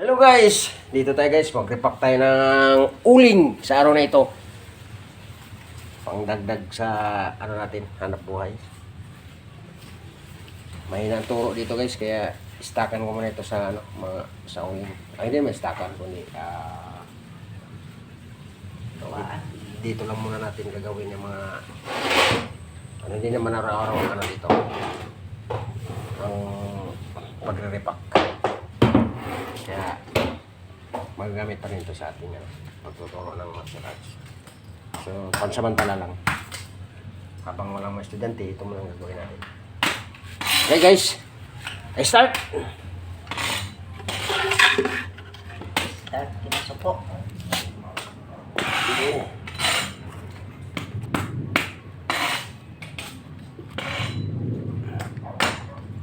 Hello guys! Dito tayo guys, mag-repack tayo ng uling sa araw na ito. Pangdagdag sa ano natin, hanap buhay. Mahina ang turo dito guys, kaya stackan ko muna ito sa ano, mga sa uling. Ay hindi, may stackan kundi dito lang muna natin gagawin yung mga ano, hindi naman araw-araw ano dito. Ang pagre-repack. Kaya magagamit pa rin ito sa ating pagtuturo ng martial arts. So, pansamantala lang. Habang walang mga estudyante, ito muna ang gagawin natin. Okay guys, I start! Start, kinasuko.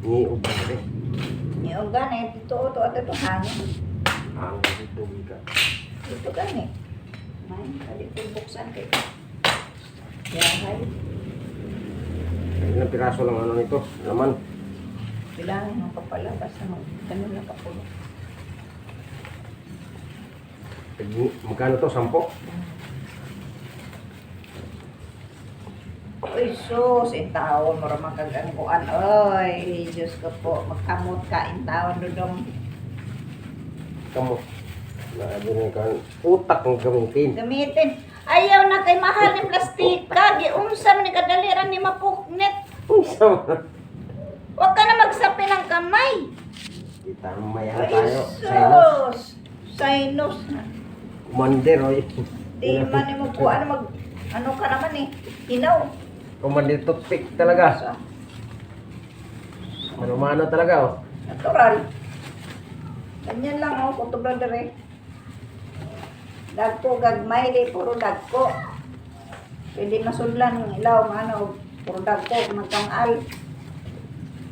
Niubos rin. Yung gani, dito ito at ito hangin. Ang dito ka. Dito gani. May dito buksan kayo. Yahay. Ilang piraso lang ano nito, laman. Bilangin mo pa pala, basta ganun lang kapulo. Magkano to? 10? Uy, sus, intawon mo ramang kagangkuan. Oy, Diyos ko po, magkamot ka, intawon dudong. Kamu. Naabunin ka. Utak ng gamitin. Gamitin. Ayaw na kay mahal ng plastika. Giunsa man ni kadaliran ni mapuknet. Unsa mo? Huwag ka na magsapi ng kamay. Kita mayan Ay, tayo. Sinus. sus. Sinus. Commander, oy. Di man mo po, ano ka naman eh, hinaw. Commander toothpick talaga. Manumano talaga, oh. Natural. Ganyan lang oh, kuto brother eh. Dagko, gagmay di, puro dagko. Pwede masunlan ng ilaw, ano, puro dagko, magkangal.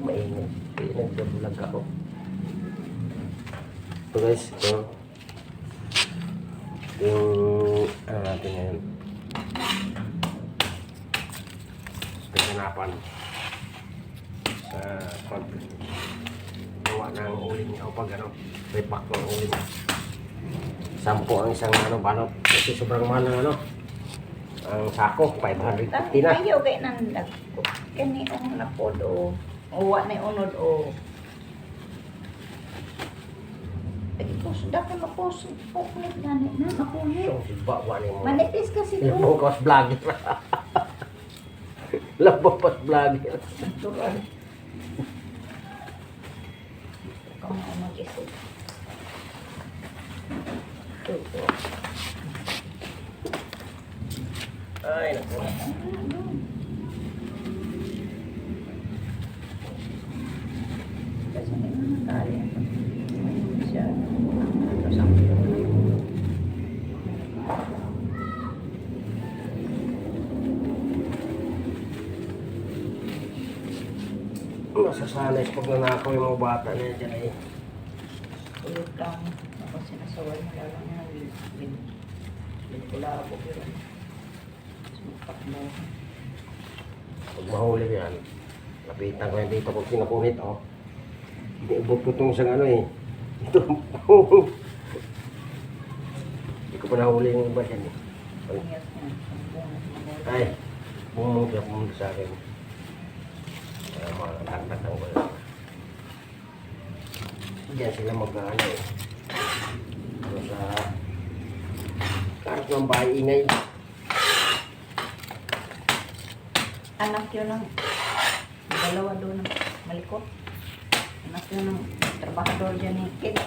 Mainit. Nagdabulag ako. So guys, ito. Yung, ano natin ngayon. Pagkanapan. Sa paggawa ng uling o pag ano, repack ng uling. 10 ang isang ano, balot. Kasi sobrang mahal ng ano. Ang sako, 550 na. Ayaw kay nang dagko. Kani ang napod o. Uwa na unod o. Pwede ko, dapat mapos. Puklit gani na, makulit. So, bawa niyo mo. Manipis kasi Yung ko. bukas vlogger. Labapas vlogger. Natural. Kung ako mag-isip. Ito. Ay, naku. Kasi may mga kaya. Siya. Ito sa akin. Masasanay sa pagnanakaw yung mga bata na dyan eh. Ulit lang. Ako sinasaway mo lang na pula ako pero sumpak mo. Pag mahuli yan, lapitan ko yan dito kung sinakunit, oh. Iniubog ko itong isang ano eh. Ito. Hindi ko pa nahuli yung iba dyan eh. Pangiyas na. Ay, bumungkit sa akin. Kaya mga tagtatang ko lang. Diyan sila mag-ano eh. Ano sa karas ng bahay ingay. Anak yun ng dalawa doon ng malikot. Anak yun ng trabahador dyan ni Kid.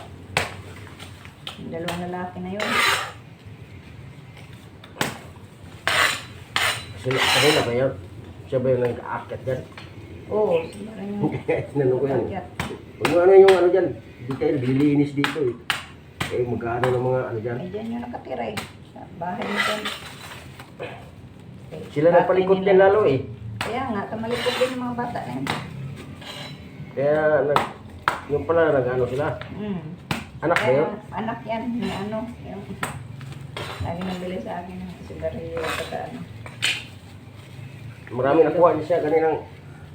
Yung dalawang lalaki na yun. Kanina ba yun? Siya ba yung nag-aakyat dyan? Oo, sila rin yung Tinanong ko yan. kagyat. Kung ano yung ano dyan, hindi kayo lilinis dito eh. Kayo magkano ng mga ano dyan. Ay, dyan yung nakatira eh. Sa bahay nito. Sila nagpalikot din lalo eh. Kaya nga, kamalikot din yung mga bata na yun. Kaya yung pala nag-ano sila. Anak ba yun? Anak yan, yung ano. Yung, lagi nabili sa akin ng sigarilyo at ano. Marami nakuha niya siya kaninang,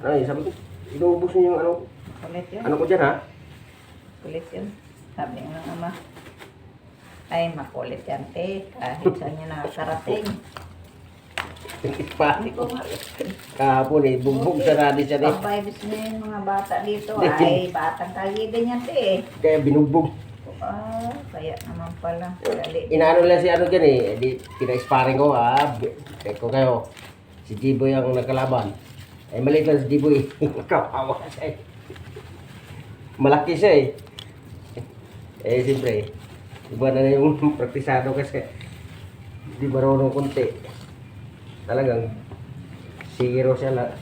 ano eh, sabi ko, inuubos niyo yung ano, Kulit yun. ano ko dyan ha? Kulit yun. Sabi ng ama, ay makulit yan te, kahit saan niya nakakarating. Pati ko. Kahapon eh, bugbog sa radis yan eh. Pag vibes na yung mga bata dito, ay batang kagida niya te. Kaya binugbog. Ah, kaya naman pala. Dali. Inaano lang si ano dyan eh. Di, pina-sparring ko Eko kayo. Si Jiboy ang nagkalaban. Eh maliit lang si Jiboy. Kawawa siya eh. Malaki siya eh. Eh siyempre. Iba na yung praktisado kasi. Di marunong kunti. Talagang zero siya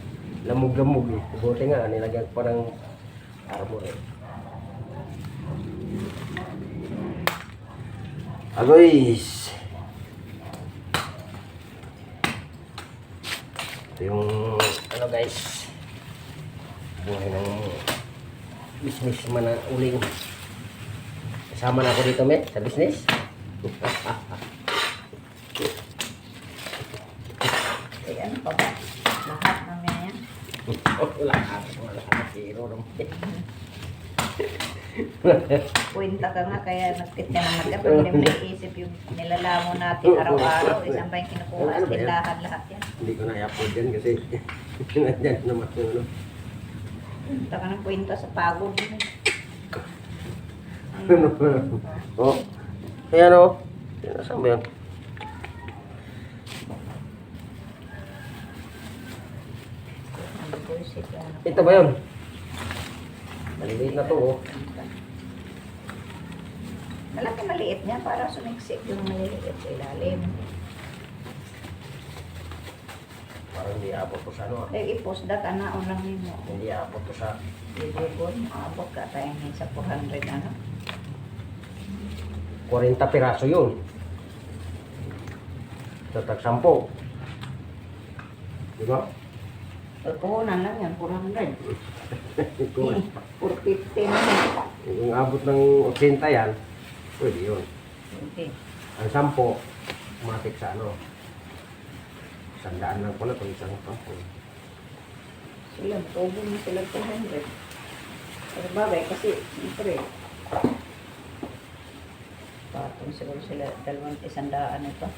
lamog-lamog eh. Buti nga nilagyan ko pa ng armor eh. Agoys! Ito yung ano guys. Buhay ng business man na uling. Kasama na ako dito sa business. Ay, ano pa ba? Lahat namin yan. Wala zero naman. Kwenta ka nga, kaya nagtit ka na magka. Pero hindi may isip yung nilalamo natin araw-araw. Isang ba yung kinukuha sa tindahan lahat yan. Hindi ko na i-upload yan kasi nandyan naman yung ano. Kwenta ka ng kwenta sa pagod. Oh. Ayan o. Saan ba yan? Ito ba yun? Maliliit na to oh. Malaki maliit niya para sumiksik yung maliliit sa ilalim. Parang hindi abot to sa ano ah. Ay, ipusda ka na unang nimo. Hindi abot to sa Ibibon, abot ka tayo sa 400 ano. 40 piraso yun. Tatag 10. Diba? Puhunan lang yan, 400. Ito eh. 450 na yan. Yung abot ng 80 yan, pwede yun. Okay. Ang 10, matik sa ano. 100 lang pala itong isang pa. Sila, tubo mo sila 200. Pero bagay kasi, siyempre, patong siguro sila 200 ito.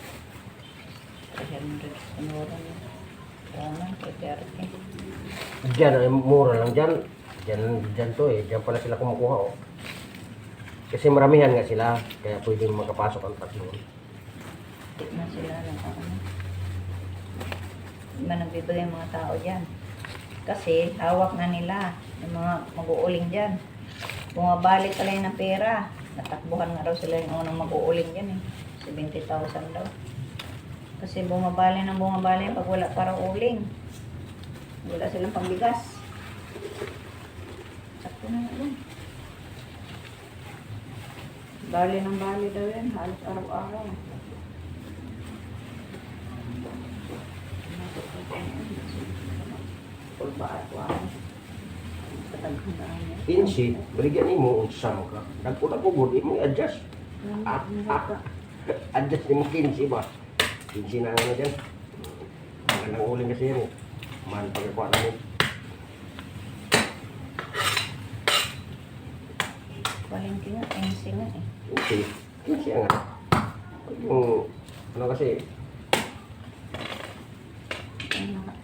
300 sinura niya. Kaya 30. Diyan, ay mura lang dyan. Diyan to eh. Diyan pala sila kumukuha oh. Kasi maramihan nga sila. Kaya pwede makapasok ang tatlo. Tignan sila ng ano. Di ba nagbibigay yung mga tao dyan? Kasi hawak na nila yung mga mag-uuling dyan. Bumabalik pala yun ng pera. Natakbuhan nga raw sila yung unang mag-uuling dyan eh. 70,000 daw. Kasi bumabali pag wala para uling. Wala silang pambigas. Sakto na yun. Bali ng bali daw yan. Halos araw-araw. Pulbaat-waan. Kataghan na niya. Pinsi, baligyan mo unsa mo ka. Nagpula-pugod, mo i-adjust. Adjust mo pinsi ba? Pinsi na ano dyan. Magandang uling kasi yan eh. Mahal pagkakuha namin. Palengke nga, MC nga eh. Okay. Pinsi nga. Yung, ano kasi,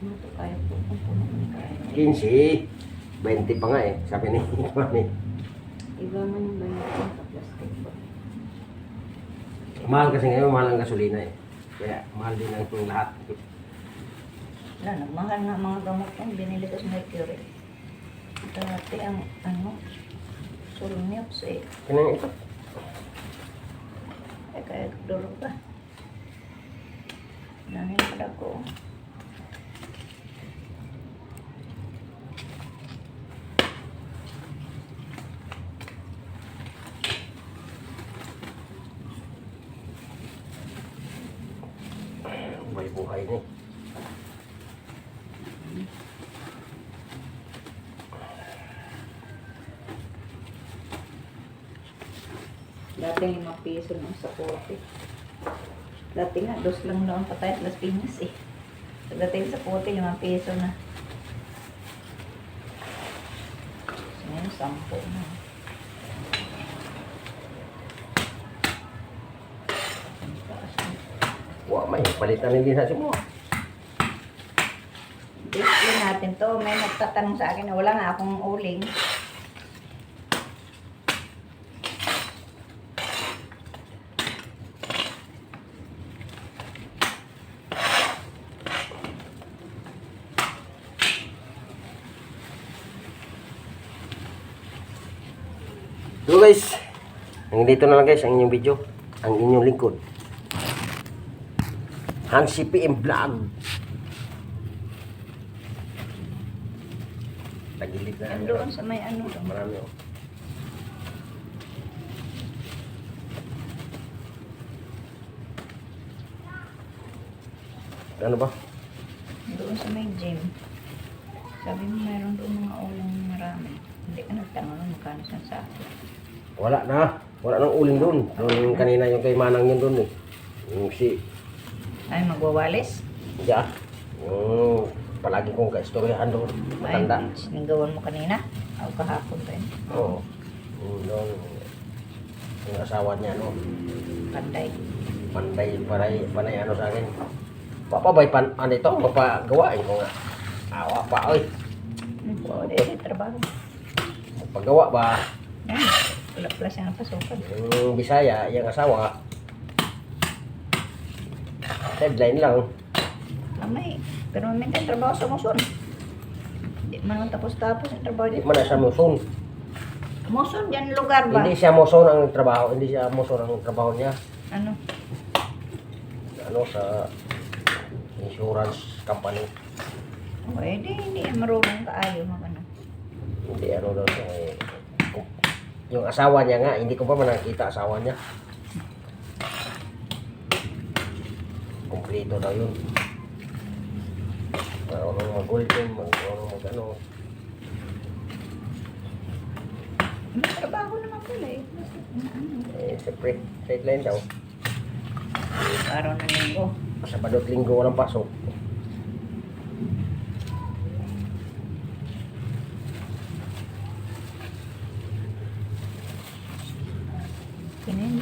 Ano to kaya po? Ang puno ng kaya. 15. 20 pa nga eh. Sabi ni Juan eh. Iba man yung bayan sa plastic ba? Mahal kasi ngayon, mahal ang gasolina eh. Kaya mahal din ang lahat. Wala, nagmahal na mga gamot yan. Binili ko sa Mercury. Dati ang ano, Sulmiox eh. Kanang ito. Eh kaya durog ka. Nanin pala ko. May buhay ni. Dati 5 piso ng sapote. Dati nga, 2 lang daw ang patay at Las Piñas eh. Pagdating sa pote, 5 piso na. So, ngayon, 10 na. May palitan din sa mo. Display natin to. May nagtatanong sa akin na wala nga akong uling. So guys, hanggang dito na lang guys ang inyong video. Ang inyong lingkod. Hansi PM Vlog. Tagilid na. Doon sa may ano. Marami oh. Ano ba? Doon sa may gym. Sabi mo mayroon doon mga ulang marami. Hindi ka nagtanong ng magkano siyang sako. Wala na. Wala nang uling doon. Doon kanina yung kay Manang yun doon eh. Yung si... Ay, magwawalis? Ja. Yung palagi kong kaistoryahan doon. Matanda. Ay, sininggawan mo kanina? O kahapon ba yun? Oo. Yung doon. Yung asawa niya no. Panday. Panay ano sa akin. Papabay ano ito. Papagawain ko nga. Awa pa oy. Oo, dahil trabaho. Paggawa ba? Yan. Wala pala siyang pasukan. Yung Bisaya, yung asawa. Headline lang. Amay. Pero minsan trabaho sa Muson. Hindi man lang tapos-tapos yung trabaho Hindi dito. man na siya muson. Muson, yan lugar ba? Hindi siya muson ang trabaho. Hindi siya muson ang trabaho niya. Ano? Ano sa insurance company. O, hindi yan marunong kaayo mag ano. Hindi ano daw siya eh. Yung asawa niya nga, hindi ko pa man nakita asawa niya. Kompleto daw yun. Marunong mag-gulpin, marunong mag-ano. May trabaho naman pala eh. Eh, siyempre, sideline daw. Araw na linggo. Sabado at linggo walang pasok. Kinain.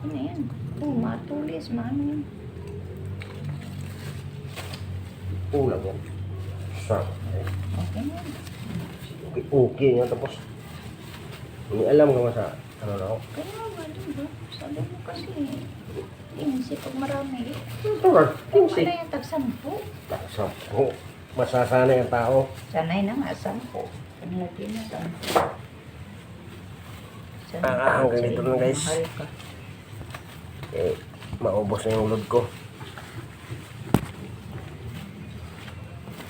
Kinain. Oh, matulis, maano yun. Ulam yan. Sarap. Okay na yan. Okay nga tapos. Hindi alam ka sa ano na ako. Kaya nga, diba? Sabi mo kasi, insi pag marami. Ito na, Kung 15. ano yung tag-sampu. Sampo. Masasanay ang tao. Sanay na nga, sampu. Ang lagi na sampu. Hanggang dito lang, guys. Mahal ka. Eh, maubos na yung load ko.